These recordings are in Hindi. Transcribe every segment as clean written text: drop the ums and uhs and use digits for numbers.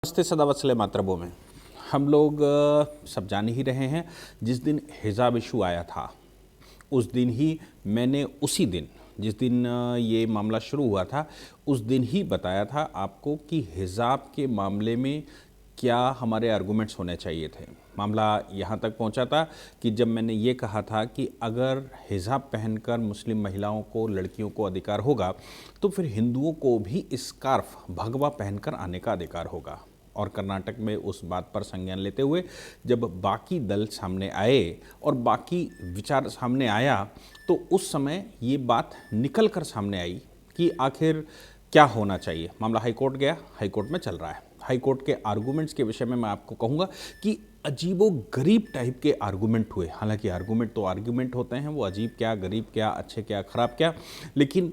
नमस्ते, सदावत सले मातृभूमि में हम लोग सब जान ही रहे हैं। जिस दिन हिजाब इशू आया था उस दिन ही मैंने उसी दिन जिस दिन ये मामला शुरू हुआ था उस दिन ही बताया था आपको कि हिजाब के मामले में क्या हमारे आर्गूमेंट्स होने चाहिए थे। मामला यहाँ तक पहुँचा था कि जब मैंने ये कहा था कि अगर हिजाब पहनकर मुस्लिम महिलाओं को, लड़कियों को अधिकार होगा तो फिर हिंदुओं को भी स्कार्फ, भगवा पहनकर आने का अधिकार होगा। और कर्नाटक में उस बात पर संज्ञान लेते हुए जब बाकी दल सामने आए और बाकी विचार सामने आया तो उस समय ये बात निकल कर सामने आई कि आखिर क्या होना चाहिए। मामला हाईकोर्ट गया, हाईकोर्ट में चल रहा है। हाईकोर्ट के आर्गूमेंट्स के विषय में मैं आपको कहूँगा कि अजीबो गरीब टाइप के आर्गूमेंट हुए। हालांकि आर्गूमेंट तो आर्गूमेंट होते हैं, वो अजीब क्या, गरीब क्या, अच्छे क्या, खराब क्या, लेकिन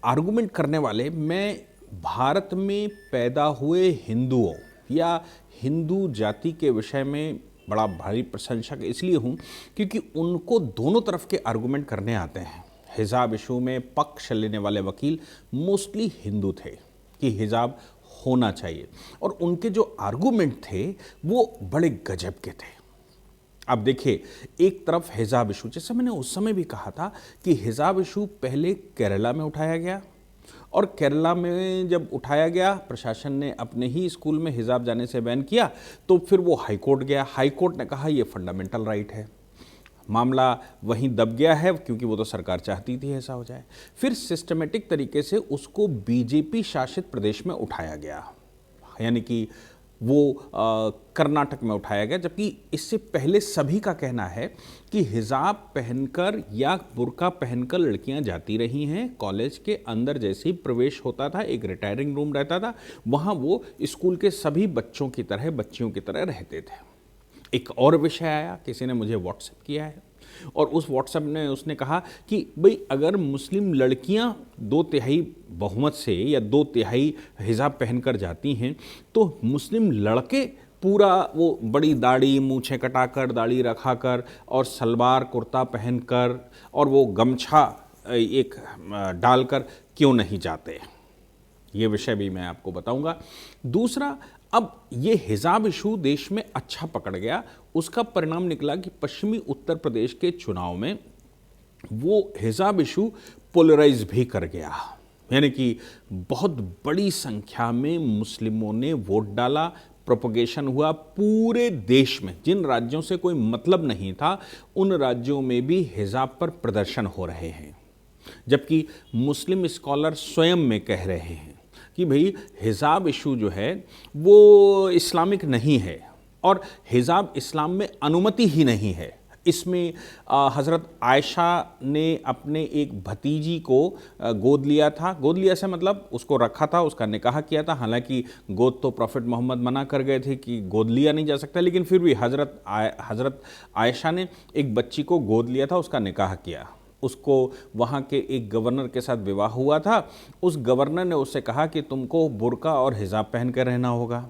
आर्गूमेंट करने वाले मैं भारत में पैदा हुए हिंदुओं या हिंदू जाति के विषय में बड़ा भारी प्रशंसक इसलिए हूँ क्योंकि उनको दोनों तरफ के आर्गूमेंट करने आते हैं। हिजाब इशू में पक्ष लेने वाले वकील मोस्टली हिंदू थे कि हिजाब होना चाहिए और उनके जो आर्गूमेंट थे वो बड़े गजब के थे। अब देखिए, एक तरफ हिजाब इशू, जैसे मैंने उस समय भी कहा था कि हिजाब इशू पहले केरला में उठाया गया और केरला में जब उठाया गया प्रशासन ने अपने ही स्कूल में हिजाब जाने से बैन किया तो फिर वो हाईकोर्ट गया। हाईकोर्ट ने कहा ये फंडामेंटल राइट है। मामला वहीं दब गया है क्योंकि वो तो सरकार चाहती थी ऐसा हो जाए। फिर सिस्टमेटिक तरीके से उसको बीजेपी शासित प्रदेश में उठाया गया, यानी कि वो कर्नाटक में उठाया गया। जबकि इससे पहले सभी का कहना है कि हिजाब पहनकर या बुर्का पहनकर लड़कियां जाती रही हैं। कॉलेज के अंदर जैसे ही प्रवेश होता था एक रिटायरिंग रूम रहता था, वहां वो स्कूल के सभी बच्चों की तरह, बच्चियों की तरह रहते थे। एक और विषय आया, किसी ने मुझे व्हाट्सएप किया है और उस व्हाट्सएप में उसने कहा कि भाई अगर मुस्लिम लड़कियां 2/3 बहुमत से या 2/3 हिजाब पहनकर जाती हैं तो मुस्लिम लड़के पूरा वो बड़ी दाढ़ी, मूछें कटाकर, दाढ़ी रखाकर और सलवार कुर्ता पहनकर और वो गमछा एक डालकर क्यों नहीं जाते। ये विषय भी मैं आपको बताऊंगा। दूसरा, अब ये हिजाब इशू देश में अच्छा पकड़ गया, उसका परिणाम निकला कि पश्चिमी उत्तर प्रदेश के चुनाव में वो हिजाब इशू पोलराइज भी कर गया, यानी कि बहुत बड़ी संख्या में मुस्लिमों ने वोट डाला, प्रोपगेशन हुआ पूरे देश में। जिन राज्यों से कोई मतलब नहीं था उन राज्यों में भी हिजाब पर प्रदर्शन हो रहे हैं, जबकि मुस्लिम स्कॉलर स्वयं में कह रहे हैं कि भाई हिजाब इशू जो है वो इस्लामिक नहीं है और हिजाब इस्लाम में अनुमति ही नहीं है। इसमें हज़रत आयशा ने अपने एक भतीजी को गोद लिया था। गोद लिया से मतलब उसको रखा था, उसका निकाह किया था। हालांकि गोद तो प्रॉफिट मोहम्मद मना कर गए थे कि गोद लिया नहीं जा सकता, लेकिन फिर भी हज़रत आयशा ने एक बच्ची को गोद लिया था, उसका निकाह किया। उसको वहाँ के एक गवर्नर के साथ विवाह हुआ था। उस गवर्नर ने उससे कहा कि तुमको बुर्का और हिजाब पहन कर रहना होगा।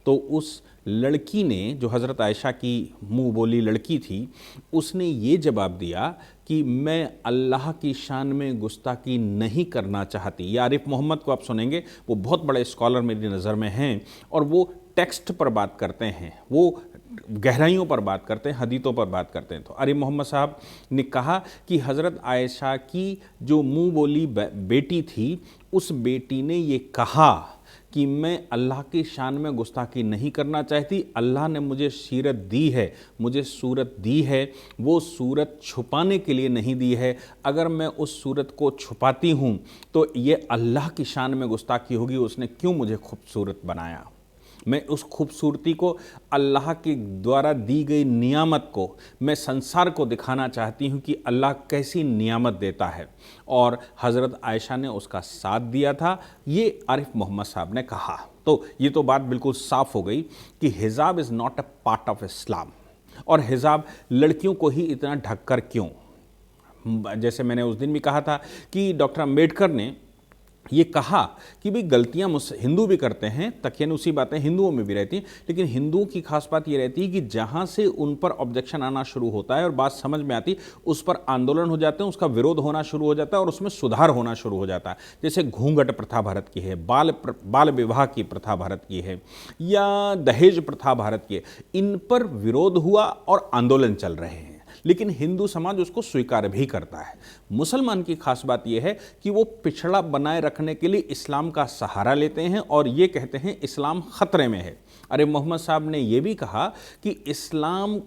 तो उस लड़की ने, जो हज़रत आयशा की मुंह बोली लड़की थी, उसने ये जवाब दिया कि मैं अल्लाह की शान में गुस्ताखी नहीं करना चाहती। ये आरिफ मोहम्मद को आप सुनेंगे, वो बहुत बड़े स्कॉलर मेरी नज़र में हैं और वो टेक्स्ट पर बात करते हैं, वो गहराइयों पर बात करते हैं, हदीतों पर बात करते हैं। तो आरिफ मोहम्मद साहब ने कहा कि हज़रत आयशा की जो मुंह बोली बेटी थी, उस बेटी ने ये कहा कि मैं अल्लाह की शान में गुस्ताखी नहीं करना चाहती। अल्लाह ने मुझे सीरत दी है, मुझे सूरत दी है, वो सूरत छुपाने के लिए नहीं दी है। अगर मैं उस सूरत को छुपाती हूँ तो ये अल्लाह की शान में गुस्ताखी होगी। उसने क्यों मुझे खूबसूरत बनाया। मैं उस खूबसूरती को, अल्लाह के द्वारा दी गई नियामत को मैं संसार को दिखाना चाहती हूँ कि अल्लाह कैसी नियामत देता है। और हज़रत आयशा ने उसका साथ दिया था, ये आरिफ मोहम्मद साहब ने कहा। तो ये तो बात बिल्कुल साफ़ हो गई कि हिजाब is not a part of Islam. और हिजाब लड़कियों को ही इतना ढककर क्यों। जैसे मैंने उस दिन भी कहा था कि डॉक्टर अम्बेडकर ने ये कहा कि भाई गलतियां हिंदू भी करते हैं, तकियन उसी बातें हिंदुओं में भी रहती हैं, लेकिन हिंदुओं की खास बात ये रहती है कि जहां से उन पर ऑब्जेक्शन आना शुरू होता है और बात समझ में आती, उस पर आंदोलन हो जाते हैं, उसका विरोध होना शुरू हो जाता है और उसमें सुधार होना शुरू हो जाता है। जैसे घूंघट प्रथा भारत की है, बाल विवाह की प्रथा भारत की है, या दहेज प्रथा भारत की है, इन पर विरोध हुआ और आंदोलन चल रहे हैं, लेकिन हिंदू समाज उसको स्वीकार भी करता है। मुसलमान की खास बात यह है कि वो पिछड़ा बनाए रखने के लिए इस्लाम का सहारा लेते हैं और ये कहते हैं इस्लाम खतरे में है। अरे मोहम्मद साहब ने यह भी कहा कि इस्लाम,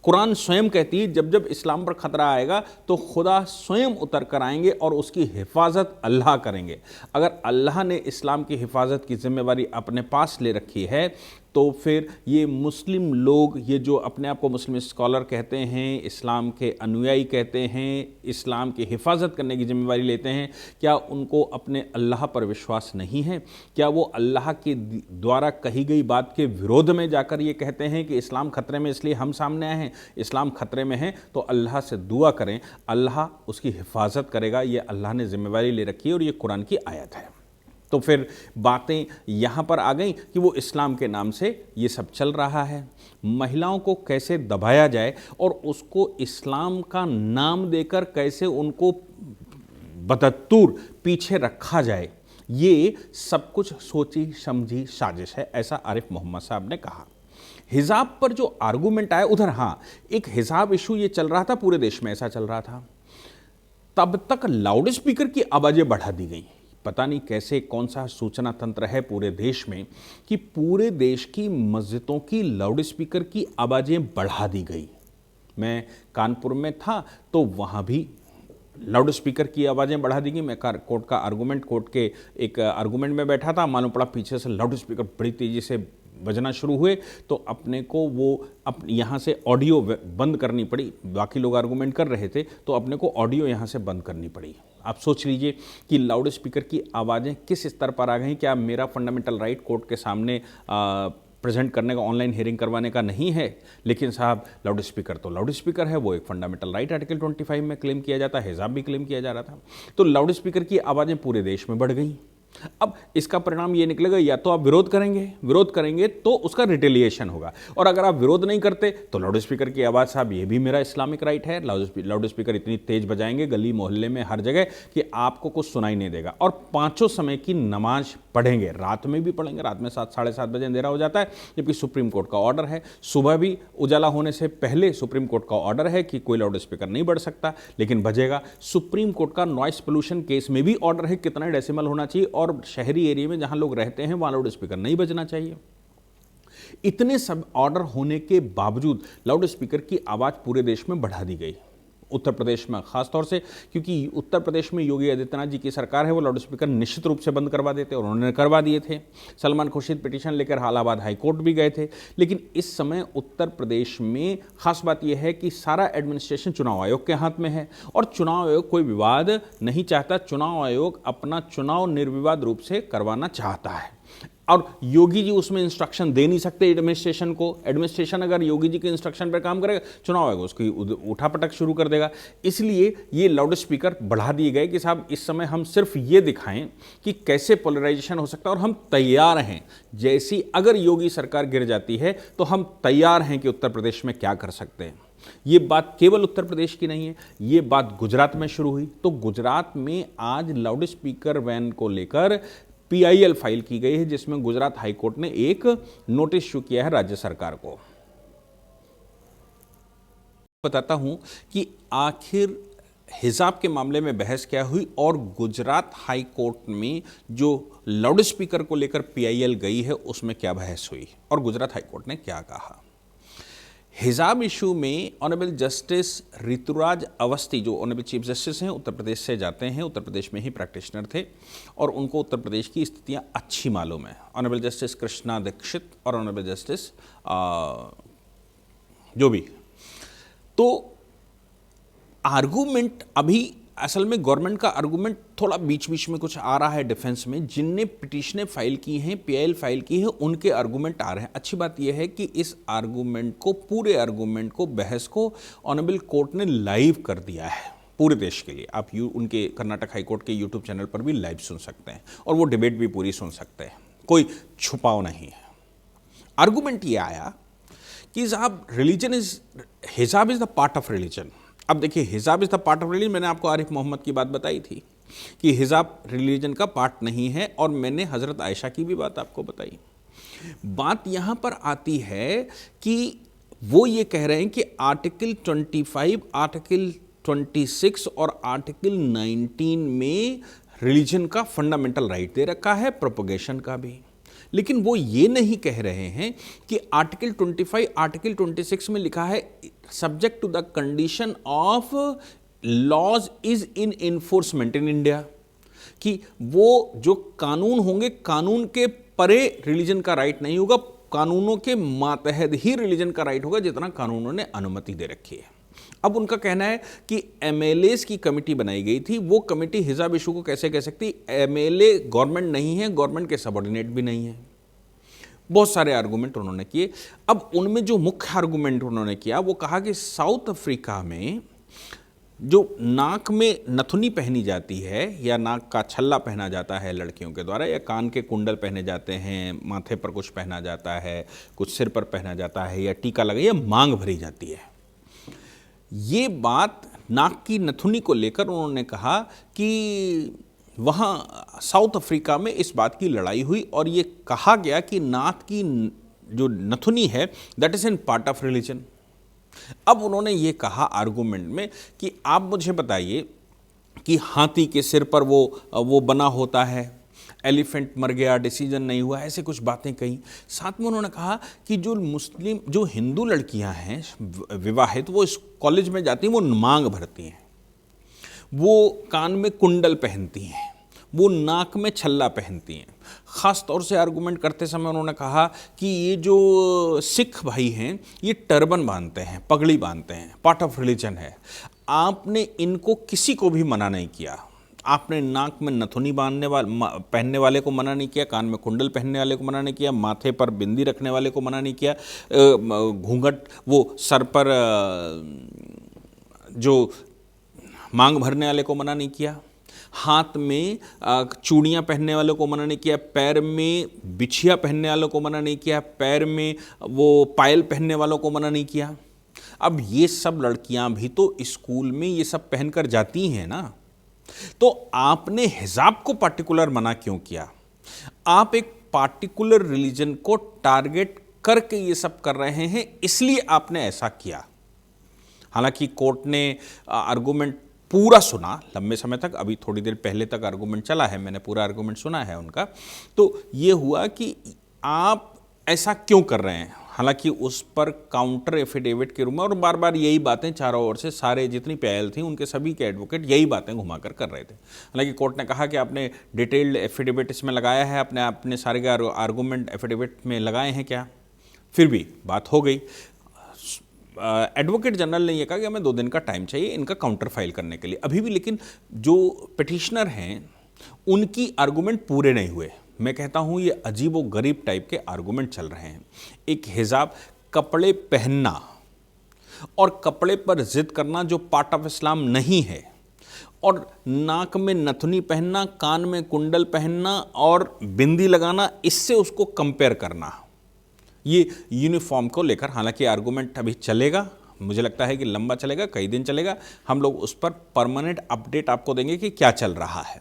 कुरान स्वयं कहती है जब जब इस्लाम पर खतरा आएगा तो खुदा स्वयं उतर कर आएंगे और उसकी हिफाजत अल्लाह करेंगे। अगर अल्लाह ने इस्लाम की हिफाजत की जिम्मेवारी अपने पास ले रखी है तो फिर ये मुस्लिम लोग, ये जो अपने आप को मुस्लिम स्कॉलर कहते हैं, इस्लाम के अनुयायी कहते हैं, इस्लाम की हिफाजत करने की जिम्मेवारी लेते हैं, क्या उनको अपने अल्लाह पर विश्वास नहीं है? क्या वो अल्लाह के द्वारा कही गई बात के विरोध में जाकर ये कहते हैं कि इस्लाम खतरे में इसलिए हम सामने आए हैं? इस्लाम खतरे में है तो अल्लाह से दुआ करें, अल्लाह उसकी हिफाजत करेगा। ये अल्लाह ने जिम्मेवारी ले रखी है और ये कुरान की आयत है। तो फिर बातें यहाँ पर आ गई कि वो इस्लाम के नाम से ये सब चल रहा है। महिलाओं को कैसे दबाया जाए और उसको इस्लाम का नाम देकर कैसे उनको बदस्तूर पीछे रखा जाए, ये सब कुछ सोची समझी साजिश है, ऐसा आरिफ मोहम्मद साहब ने कहा। हिजाब पर जो आर्गूमेंट आया उधर, हाँ, एक हिजाब इशू ये चल रहा था, पूरे देश में ऐसा चल रहा था, तब तक लाउड स्पीकर की आवाज़ें बढ़ा दी गई। पता नहीं कैसे, कौन सा सूचना तंत्र है पूरे देश में कि पूरे देश की मस्जिदों की लाउड स्पीकर की आवाज़ें बढ़ा दी गई। मैं कानपुर में था तो वहाँ भी लाउड स्पीकर की आवाज़ें बढ़ा दी गई। मैं कोर्ट के एक आर्गूमेंट में बैठा था, मालूम पड़ा पीछे से लाउड स्पीकर बड़ी तेज़ी से बजना शुरू हुए तो अपने को वो यहाँ से ऑडियो बंद करनी पड़ी। बाकी लोग आर्गूमेंट कर रहे थे तो अपने को ऑडियो यहाँ से बंद करनी पड़ी। आप सोच लीजिए कि लाउड स्पीकर की आवाज़ें किस स्तर पर आ गई। क्या मेरा फंडामेंटल राइट कोर्ट के सामने प्रेजेंट करने का, ऑनलाइन हियरिंग करवाने का नहीं है? लेकिन साहब लाउड स्पीकर तो लाउड स्पीकर है, वो एक फंडामेंटल राइट आर्टिकल 25 में क्लेम किया जाता है, हिजाब भी क्लेम किया जा रहा था। तो लाउड स्पीकर की आवाज़ें पूरे देश में बढ़ गई। अब इसका परिणाम ये निकलेगा, या तो आप विरोध करेंगे तो उसका रिटेलिएशन होगा, और अगर आप विरोध नहीं करते तो लाउड स्पीकर की आवाज़, साहब ये भी मेरा इस्लामिक राइट है, लाउड स्पीकर इतनी तेज बजाएंगे गली मोहल्ले में हर जगह कि आपको कुछ सुनाई नहीं देगा। और पांचों समय की नमाज पढ़ेंगे, रात में भी पढ़ेंगे, रात में 7 साढ़े 7 बजे अंधेरा हो जाता है, जबकि सुप्रीम कोर्ट का ऑर्डर है, सुबह भी उजाला होने से पहले सुप्रीम कोर्ट का ऑर्डर है कि कोई लाउड स्पीकर नहीं बढ़ सकता, लेकिन बजेगा। सुप्रीम कोर्ट का नॉइस पोल्यूशन केस में भी ऑर्डर है कितना डेसिमल होना चाहिए, और शहरी एरिया में जहां लोग रहते हैं वहां लाउड स्पीकर नहीं बजना चाहिए। इतने सब ऑर्डर होने के बावजूद लाउड स्पीकर की आवाज पूरे देश में बढ़ा दी गई। उत्तर प्रदेश में खासतौर से, क्योंकि उत्तर प्रदेश में योगी आदित्यनाथ जी की सरकार है, वो लाउड स्पीकर निश्चित रूप से बंद करवा देते और उन्होंने करवा दिए थे। सलमान खुर्शीद पिटीशन लेकर इलाहाबाद हाई कोर्ट भी गए थे। लेकिन इस समय उत्तर प्रदेश में खास बात यह है कि सारा एडमिनिस्ट्रेशन चुनाव आयोग के हाथ में है, और चुनाव आयोग कोई विवाद नहीं चाहता। चुनाव आयोग अपना चुनाव निर्विवाद रूप से करवाना चाहता है, और योगी जी उसमें इंस्ट्रक्शन दे नहीं सकते एडमिनिस्ट्रेशन को। एडमिनिस्ट्रेशन अगर योगी जी के इंस्ट्रक्शन पर काम करेगा, चुनाव आयोग उसकी उठापटक शुरू कर देगा। इसलिए ये लाउड स्पीकर बढ़ा दिए गए कि साहब इस समय हम सिर्फ ये दिखाएं कि कैसे पोलराइजेशन हो सकता है, और हम तैयार हैं, जैसी अगर योगी सरकार गिर जाती है तो हम तैयार हैं कि उत्तर प्रदेश में क्या कर सकते हैं। ये बात केवल उत्तर प्रदेश की नहीं है, ये बात गुजरात में शुरू हुई। तो गुजरात में आज लाउड स्पीकर बैन को लेकर PIL फाइल की गई है, जिसमें गुजरात हाई कोर्ट ने एक नोटिस इशू किया है राज्य सरकार को। बताता हूं कि आखिर हिजाब के मामले में बहस क्या हुई और गुजरात हाई कोर्ट में जो लाउड स्पीकर को लेकर PIL गई है उसमें क्या बहस हुई और गुजरात हाई कोर्ट ने क्या कहा। हिजाब इशू में ऑनरेबल जस्टिस ऋतुराज अवस्थी, जो ऑनरेबल चीफ जस्टिस हैं, उत्तर प्रदेश से जाते हैं, उत्तर प्रदेश में ही प्रैक्टिशनर थे और उनको उत्तर प्रदेश की स्थितियां अच्छी मालूम है। ऑनरेबल जस्टिस कृष्णा दीक्षित और ऑनरेबल जस्टिस जो भी, तो आर्गूमेंट अभी असल में गवर्नमेंट का आर्गूमेंट थोड़ा बीच बीच में कुछ आ रहा है डिफेंस में। जिनने पिटीशनें फाइल की हैं, PIL फाइल की है, उनके आर्गूमेंट आ रहे हैं। अच्छी बात यह है कि इस आर्गूमेंट को, पूरे आर्गूमेंट को, बहस को ऑनरेबल कोर्ट ने लाइव कर दिया है। पूरे देश के लिए। आप उनके कर्नाटक हाईकोर्ट के यूट्यूब चैनल पर भी लाइव सुन सकते हैं और वो डिबेट भी पूरी सुन सकते हैं, कोई छुपाव नहीं है। आर्गुमेंट ये आया कि साहब रिलीजन इज, हिजाब is the part of religion. अब देखिए, हिजाब is the part of religion, मैंने आपको आरिफ मोहम्मद की बात बताई थी कि हिजाब रिलीजन का पार्ट नहीं है, और मैंने हज़रत आयशा की भी बात आपको बताई। बात यहाँ पर आती है कि वो ये कह रहे हैं कि आर्टिकल 25, आर्टिकल 26 और आर्टिकल 19 में रिलीजन का फंडामेंटल राइट दे रखा है, प्रोपगेशन का भी। लेकिन वो ये नहीं कह रहे हैं कि आर्टिकल 25, आर्टिकल 26 में लिखा है subject to the condition of laws is in enforcement in India, कि वो जो कानून होंगे, कानून के परे रिलीजन का राइट नहीं होगा, कानूनों के मातहत ही रिलीजन का राइट होगा जितना कानूनों ने अनुमति दे रखी है। अब उनका कहना है कि एमएलएस की कमेटी बनाई गई थी, वो कमेटी हिजाब इशू को कैसे कह सकती, एमएलए गवर्नमेंट नहीं है, गवर्नमेंट के सबऑर्डिनेट भी नहीं है। बहुत सारे आर्गूमेंट उन्होंने किए। अब उनमें जो मुख्य आर्गूमेंट उन्होंने किया वो कहा कि साउथ अफ्रीका में जो नाक में नथुनी पहनी जाती है या नाक का छल्ला पहना जाता है लड़कियों के द्वारा, या कान के कुंडल पहने जाते हैं, माथे पर कुछ पहना जाता है, कुछ सिर पर पहना जाता है, या टीका लगा, या मांग भरी जाती है, ये बात नाक की नथुनी को लेकर उन्होंने कहा कि वहाँ साउथ अफ्रीका में इस बात की लड़ाई हुई और ये कहा गया कि नाक की जो नथुनी है that is in part of religion. अब उन्होंने ये कहा आर्गूमेंट में कि आप मुझे बताइए कि हाथी के सिर पर वो बना होता है, एलिफेंट मर गया, डिसीजन नहीं हुआ, ऐसे कुछ बातें कही। साथ में उन्होंने कहा कि जो हिंदू लड़कियां हैं विवाहित, वो इस कॉलेज में जाती हैं, वो मांग भरती हैं, वो कान में कुंडल पहनती हैं, वो नाक में छल्ला पहनती हैं। ख़ास तौर से आर्गूमेंट करते समय उन्होंने कहा कि ये जो सिख भाई हैं ये टर्बन बांधते हैं, पगड़ी बांधते हैं, पार्ट ऑफ रिलीजन है। आपने इनको किसी को भी मना नहीं किया, आपने नाक में नथुनी पहनने वाले को मना नहीं किया, कान में कुंडल पहनने वाले को मना नहीं किया, माथे पर बिंदी रखने वाले को मना नहीं किया, घूंघट वो सर पर जो मांग भरने वाले को मना नहीं किया, हाथ में चूड़ियाँ पहनने वालों को मना नहीं किया, पैर में बिछिया पहनने वालों को मना नहीं किया, पैर में वो पायल पहनने वालों को मना नहीं किया। अब ये सब लड़कियां भी तो स्कूल में ये सब पहनकर जाती हैं ना, तो आपने हिजाब को पार्टिकुलर मना क्यों किया? आप एक पार्टिकुलर रिलीजन को टारगेट करके ये सब कर रहे हैं, इसलिए आपने ऐसा किया। हालांकि कोर्ट ने आर्गूमेंट पूरा सुना लंबे समय तक, अभी थोड़ी देर पहले तक आर्गूमेंट चला है, मैंने पूरा आर्गूमेंट सुना है उनका। तो ये हुआ कि आप ऐसा क्यों कर रहे हैं। हालांकि उस पर काउंटर एफिडेविट के रूप में, और बार बार यही बातें चारों ओर से सारे जितनी पहल थी उनके सभी के एडवोकेट यही बातें घुमाकर कर रहे थे। हालांकि कोर्ट ने कहा कि आपने डिटेल्ड एफिडेविट इसमें लगाया है, अपने सारे आर्गूमेंट एफिडेविट में लगाए हैं क्या? फिर भी बात हो गई। एडवोकेट जनरल ने यह कहा कि हमें 2 दिन का टाइम चाहिए इनका काउंटर फाइल करने के लिए। अभी भी लेकिन जो पिटिशनर हैं उनकी आर्गूमेंट पूरे नहीं हुए। मैं कहता हूं ये अजीब व गरीब टाइप के आर्गूमेंट चल रहे हैं। एक हिजाब, कपड़े पहनना और कपड़े पर जिद करना जो पार्ट ऑफ इस्लाम नहीं है, और नाक में नथुनी पहनना, कान में कुंडल पहनना और बिंदी लगाना, इससे उसको कंपेयर करना, ये यूनिफॉर्म को लेकर हालांकि आर्गूमेंट अभी चलेगा, मुझे लगता है कि लंबा चलेगा, कई दिन चलेगा। हम लोग उस पर परमानेंट अपडेट आपको देंगे कि क्या चल रहा है।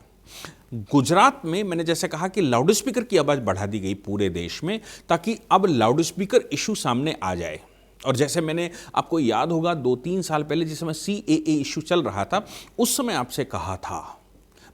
गुजरात में मैंने जैसे कहा कि लाउड स्पीकर की आवाज़ बढ़ा दी गई पूरे देश में, ताकि अब लाउड स्पीकर इशू सामने आ जाए। और जैसे मैंने, आपको याद होगा 2-3 साल पहले जिस समय CAA इशू चल रहा था, उस समय आपसे कहा था,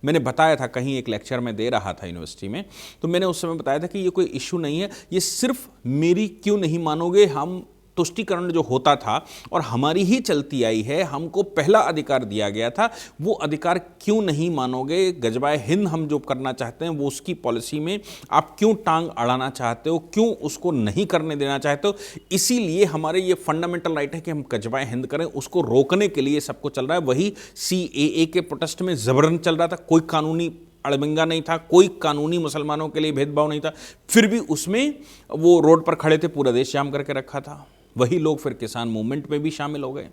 मैंने बताया था, कहीं एक लेक्चर में दे रहा था यूनिवर्सिटी में, तो मैंने उस समय बताया था कि ये कोई इशू नहीं है, ये सिर्फ मेरी क्यों नहीं मानोगे, हम तुष्टीकरण जो होता था और हमारी ही चलती आई है, हमको पहला अधिकार दिया गया था, वो अधिकार क्यों नहीं मानोगे? गजबाए हिंद हम जो करना चाहते हैं वो उसकी पॉलिसी में आप क्यों टांग अड़ाना चाहते हो, क्यों उसको नहीं करने देना चाहते हो? इसीलिए हमारे ये फंडामेंटल राइट है कि हम गजबाए हिंद करें, उसको रोकने के लिए सब कुछ चल रहा है। वही CAA के प्रोटेस्ट में जबरन चल रहा था, कोई कानूनी अड़बिंगा नहीं था, कोई कानूनी मुसलमानों के लिए भेदभाव नहीं था, फिर भी उसमें वो रोड पर खड़े थे, पूरा देश जाम करके रखा था। वही लोग फिर किसान मूवमेंट में भी शामिल हो गए।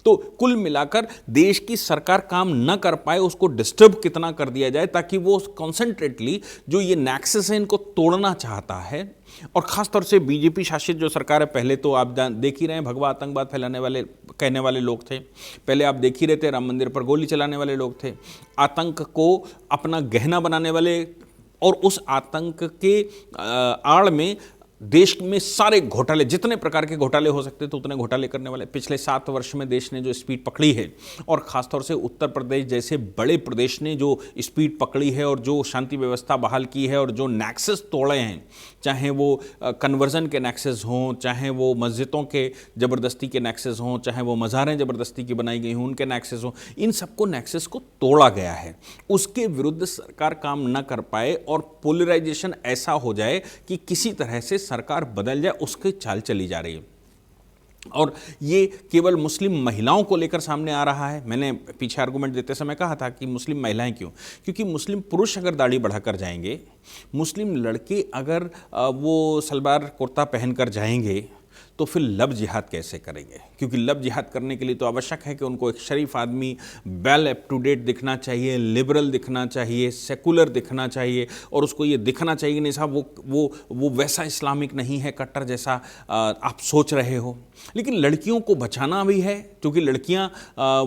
तो कुल मिलाकर देश की सरकार काम न कर पाए उसको डिस्टर्ब कितना कर दिया जाए ताकि वो कॉन्सेंट्रेटली जो ये नेक्सस है इनको तोड़ना चाहता है। और ख़ास तौर से बीजेपी शासित जो सरकार है, पहले तो आप देख ही रहे हैं भगवा आतंकवाद फैलाने वाले कहने वाले लोग थे, पहले आप देख ही रहे थे राम मंदिर पर गोली चलाने वाले लोग थे, आतंक को अपना गहना बनाने वाले, और उस आतंक के आड़ में देश में सारे घोटाले, जितने प्रकार के घोटाले हो सकते थे उतने घोटाले करने वाले। पिछले 7 वर्ष में देश ने जो स्पीड पकड़ी है, और ख़ासतौर से उत्तर प्रदेश जैसे बड़े प्रदेश ने जो स्पीड पकड़ी है और जो शांति व्यवस्था बहाल की है और जो नेक्सस तोड़े हैं, चाहे वो कन्वर्जन के नेक्सस हों, चाहे वो मस्जिदों के ज़बरदस्ती के नेक्सस हों, चाहे वो मज़ारें ज़बरदस्ती की बनाई गई हों उनके नेक्सस हों, इन सबको नेक्सस को तोड़ा गया है। उसके विरुद्ध सरकार काम न कर पाए और पोलराइजेशन ऐसा हो जाए कि किसी तरह से सरकार बदल जाए, उसकी चाल चली जा रही है। और ये केवल मुस्लिम महिलाओं को लेकर सामने आ रहा है। मैंने पीछे आर्गूमेंट देते समय कहा था कि मुस्लिम महिलाएं क्यों, क्योंकि मुस्लिम पुरुष अगर दाढ़ी बढ़ाकर जाएंगे, मुस्लिम लड़के अगर वो सलवार कुर्ता पहनकर जाएंगे, तो फिर लव जिहाद कैसे करेंगे? क्योंकि लव जिहाद करने के लिए तो आवश्यक है कि उनको एक शरीफ आदमी, वेल अप टू डेट दिखना चाहिए, लिबरल दिखना चाहिए, सेकुलर दिखना चाहिए, और उसको ये दिखना चाहिए नहीं साहब वो वैसा इस्लामिक नहीं है कट्टर जैसा आप सोच रहे हो। लेकिन लड़कियों को बचाना भी है, क्योंकि लड़कियां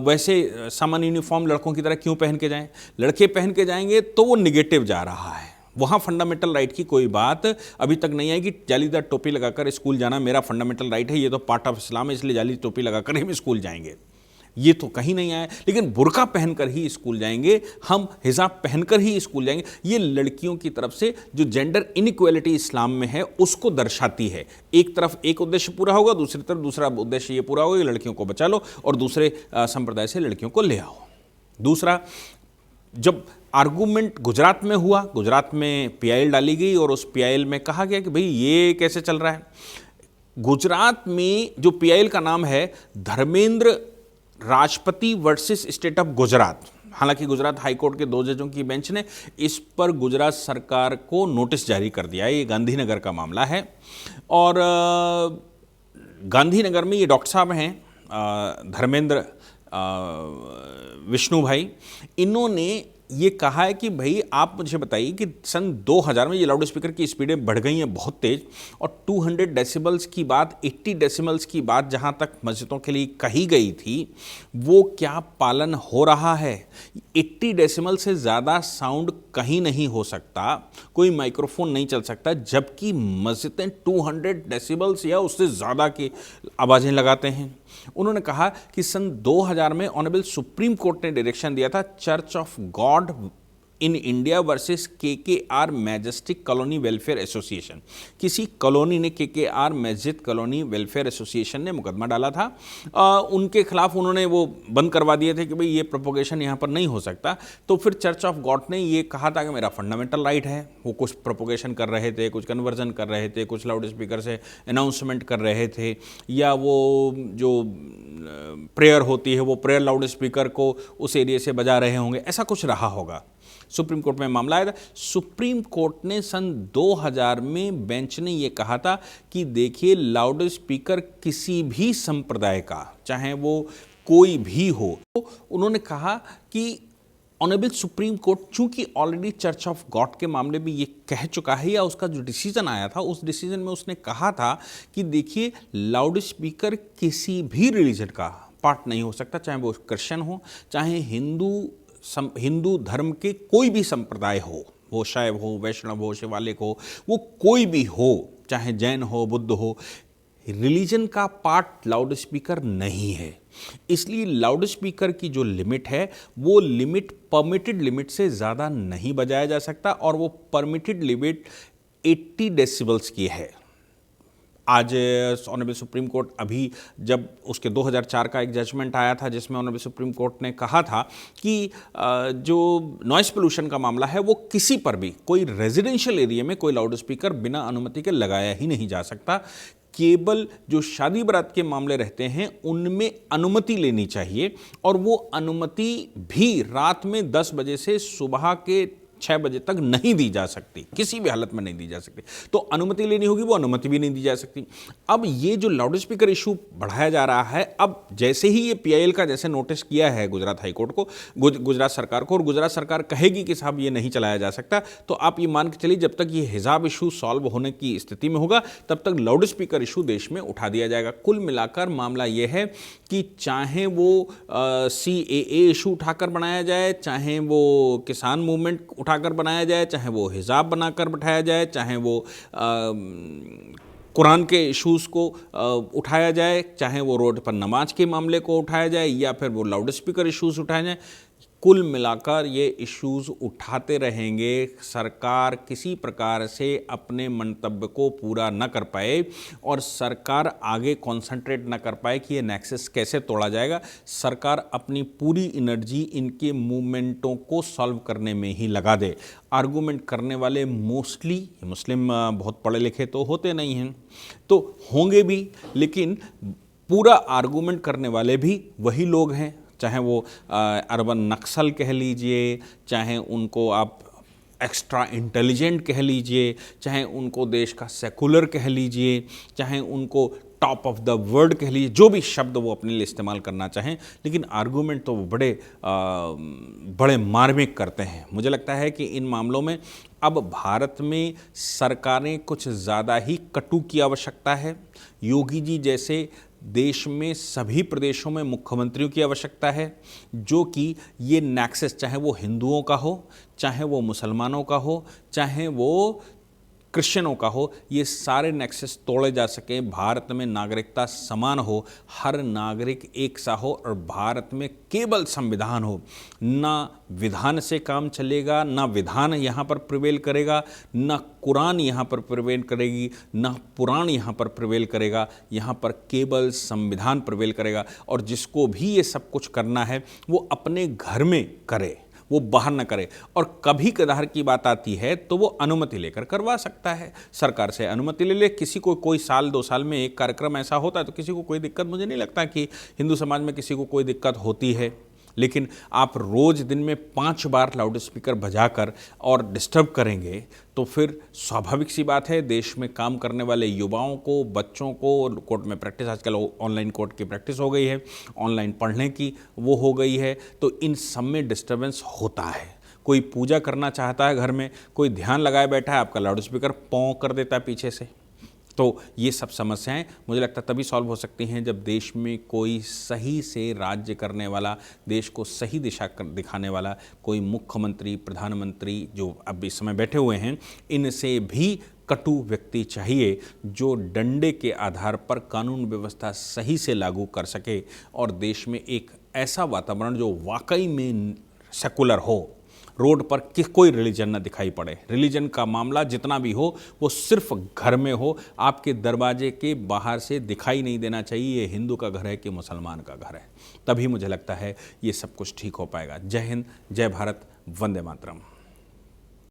वैसे सामान्य यूनिफॉर्म लड़कों की तरह क्यों पहन के जाएं? लड़के पहन के जाएंगे तो वो निगेटिव जा रहा है। वहाँ फंडामेंटल राइट की कोई बात अभी तक नहीं आई कि जालीदार टोपी लगाकर स्कूल जाना मेरा फंडामेंटल राइट है, ये तो पार्ट ऑफ इस्लाम है, इसलिए जाली टोपी लगाकर ही हम स्कूल जाएंगे, ये तो कहीं नहीं आया। लेकिन बुर्का पहनकर ही स्कूल जाएंगे, हम हिजाब पहनकर ही स्कूल जाएंगे, ये लड़कियों की तरफ से जो जेंडर इनइक्वालिटी इस्लाम में है उसको दर्शाती है। एक तरफ एक उद्देश्य पूरा होगा, दूसरी तरफ दूसरा उद्देश्य ये पूरा होगा कि लड़कियों को बचा लो और दूसरे संप्रदाय से लड़कियों को ले आओ। दूसरा, जब आर्गूमेंट गुजरात में हुआ, गुजरात में पीआईएल डाली गई और उस पीआईएल में कहा गया कि भाई ये कैसे चल रहा है। गुजरात में जो पीआईएल का नाम है Dharmendra Rajpati versus state of Gujarat, हालांकि गुजरात हाईकोर्ट के 2 जजों की बेंच ने इस पर गुजरात सरकार को नोटिस जारी कर दिया है। ये गांधीनगर का मामला है और गांधीनगर में ये डॉक्टर साहब हैं धर्मेंद्र विष्णु भाई, इन्होंने ये कहा है कि भाई आप मुझे बताइए कि सन 2000 में ये लाउड स्पीकर की स्पीडें बढ़ गई हैं बहुत तेज, और 200 डेसिबल्स की बात, 80 डेसिबल्स की बात जहाँ तक मस्जिदों के लिए कही गई थी, वो क्या पालन हो रहा है? 80 डेसिबल से ज़्यादा साउंड कहीं नहीं हो सकता, कोई माइक्रोफोन नहीं चल सकता, जबकि मस्जिदें 200 डेसिबल्स या उससे ज़्यादा की आवाज़ें लगाते हैं। उन्होंने कहा कि सन 2000 में ऑनरेबल सुप्रीम कोर्ट ने डायरेक्शन दिया था church of God in India versus KKR majestic colony welfare association. किसी कॉलोनी ने, केकेआर मस्जिद कॉलोनी वेलफेयर एसोसिएशन ने मुकदमा डाला था, उनके खिलाफ उन्होंने वो बंद करवा दिए थे कि भाई ये प्रोपोगेशन यहाँ पर नहीं हो सकता। तो फिर चर्च ऑफ गॉड ने ये कहा था कि मेरा फंडामेंटल राइट है। वो कुछ प्रोपोगेशन कर रहे थे, कुछ कन्वर्जन कर रहे थे, कुछ लाउड स्पीकर से अनाउंसमेंट कर रहे थे, या वो जो प्रेयर होती है वो प्रेयर लाउड स्पीकर को उस एरिया से बजा रहे होंगे, ऐसा कुछ रहा होगा। सुप्रीम कोर्ट में मामला आया था। सुप्रीम कोर्ट ने सन 2000 में बेंच ने ये कहा था कि देखिए लाउड स्पीकर किसी भी संप्रदाय का, चाहे वो कोई भी हो, तो उन्होंने कहा कि ऑनरेबल सुप्रीम कोर्ट चूंकि ऑलरेडी चर्च ऑफ गॉड के मामले में ये कह चुका है, या उसका जो डिसीजन आया था उस डिसीजन में उसने कहा था कि देखिए लाउड स्पीकर किसी भी रिलीजन का पार्ट नहीं हो सकता, चाहे वो क्रिश्चियन हो, चाहे हिंदू धर्म के कोई भी संप्रदाय हो, वो शैव हो, वैष्णव हो, शिवालिक हो, वो कोई भी हो, चाहे जैन हो, बुद्ध हो, रिलीजन का पार्ट लाउड स्पीकर नहीं है। इसलिए लाउड स्पीकर की जो लिमिट है वो लिमिट परमिटेड लिमिट से ज़्यादा नहीं बजाया जा सकता, और वो परमिटेड लिमिट 80 डेसिबल्स की है। आज ऑनरेबल सुप्रीम कोर्ट अभी जब उसके 2004 का एक जजमेंट आया था जिसमें ऑनरेबल सुप्रीम कोर्ट ने कहा था कि जो नॉइस पोल्यूशन का मामला है वो किसी पर भी, कोई रेजिडेंशियल एरिया में कोई लाउड स्पीकर बिना अनुमति के लगाया ही नहीं जा सकता। केवल जो शादी बारात के मामले रहते हैं उनमें अनुमति लेनी चाहिए, और वो अनुमति भी रात में 10 बजे से सुबह के 6 बजे तक नहीं दी जा सकती, किसी भी हालत में नहीं दी जा सकती। तो अनुमति लेनी होगी, वो अनुमति भी नहीं दी जा सकती। अब ये जो लाउड स्पीकर इशू बढ़ाया जा रहा है, अब जैसे ही ये PIL का जैसे नोटिस किया है गुजरात हाईकोर्ट को, गुजरात सरकार को, और गुजरात सरकार कहेगी कि साहब ये नहीं चलाया जा सकता, तो आप ये मान के चलिए जब तक ये हिजाब इशू सॉल्व होने की स्थिति में होगा तब तक लाउड स्पीकर इशू देश में उठा दिया जाएगा। कुल मिलाकर मामला ये है कि चाहे वो CAA इशू उठाकर बनाया जाए, चाहे वो किसान मूवमेंट उठाकर बनाया जाए, चाहे वो हिजाब बनाकर बैठाया जाए, चाहे वो कुरान के इश्यूज़ को उठाया जाए, चाहे वो रोड पर नमाज के मामले को उठाया जाए, या फिर वो लाउड स्पीकर इश्यूज़ उठाए जाए, कुल मिलाकर ये इश्यूज़ उठाते रहेंगे। सरकार किसी प्रकार से अपने मंतव्य को पूरा न कर पाए और सरकार आगे कॉन्सेंट्रेट न कर पाए कि ये नेक्सस कैसे तोड़ा जाएगा, सरकार अपनी पूरी एनर्जी इनके मूवमेंटों को सॉल्व करने में ही लगा दे। आर्गूमेंट करने वाले मोस्टली मुस्लिम बहुत पढ़े लिखे तो होते नहीं हैं, तो होंगे भी, लेकिन पूरा आर्गूमेंट करने वाले भी वही लोग हैं, चाहे वो अर्बन नक्सल कह लीजिए, चाहे उनको आप एक्स्ट्रा इंटेलिजेंट कह लीजिए, चाहे उनको देश का सेकुलर कह लीजिए, चाहे उनको टॉप ऑफ द वर्ल्ड कह लीजिए, जो भी शब्द वो अपने लिए इस्तेमाल करना चाहें, लेकिन आर्गूमेंट तो वो बड़े मार्मिक करते हैं। मुझे लगता है कि इन मामलों में अब भारत में सरकारें कुछ ज़्यादा ही कटु की आवश्यकता है। योगी जी जैसे देश में सभी प्रदेशों में मुख्यमंत्रियों की आवश्यकता है, जो कि ये नेक्सस, चाहे वो हिंदुओं का हो, चाहे वो मुसलमानों का हो, चाहे वो क्रिश्चियनों का हो, ये सारे नेक्सस तोड़े जा सके, भारत में नागरिकता समान हो, हर नागरिक एक सा हो, और भारत में केवल संविधान हो। ना विधान से काम चलेगा, ना विधान यहाँ पर प्रिवेल करेगा, ना कुरान यहाँ पर प्रिवेल करेगी, ना पुराण यहाँ पर प्रिवेल करेगा, यहाँ पर केवल संविधान प्रिवेल करेगा। और जिसको भी ये सब कुछ करना है वो अपने घर में करे, वो बाहर न करे। और कभी कदार की बात आती है तो वो अनुमति लेकर करवा सकता है, सरकार से अनुमति ले ले। किसी को कोई साल 2 साल में एक कार्यक्रम ऐसा होता है तो किसी को कोई दिक्कत, मुझे नहीं लगता कि हिंदू समाज में किसी को कोई दिक्कत होती है। लेकिन आप रोज़ दिन में 5 बार लाउड स्पीकर बजाकर और डिस्टर्ब करेंगे तो फिर स्वाभाविक सी बात है, देश में काम करने वाले युवाओं को, बच्चों को, कोर्ट में प्रैक्टिस, आजकल ऑनलाइन कोर्ट की प्रैक्टिस हो गई है, ऑनलाइन पढ़ने की वो हो गई है, तो इन सब में डिस्टर्बेंस होता है। कोई पूजा करना चाहता है घर में, कोई ध्यान लगाए बैठा है, आपका लाउड स्पीकर पौं कर देता है पीछे से। तो ये सब समस्याएं मुझे लगता है तभी सॉल्व हो सकती हैं जब देश में कोई सही से राज्य करने वाला, देश को सही दिशा दिखाने वाला कोई मुख्यमंत्री, प्रधानमंत्री जो अब इस समय बैठे हुए हैं, इनसे भी कटु व्यक्ति चाहिए जो डंडे के आधार पर कानून व्यवस्था सही से लागू कर सके और देश में एक ऐसा वातावरण जो वाकई में सेकुलर हो, रोड पर कोई रिलीजन ना दिखाई पड़े। रिलीजन का मामला जितना भी हो वो सिर्फ घर में हो, आपके दरवाजे के बाहर से दिखाई नहीं देना चाहिए ये हिंदू का घर है कि मुसलमान का घर है। तभी मुझे लगता है ये सब कुछ ठीक हो पाएगा। जय हिंद, जय भारत, वंदे मातरम।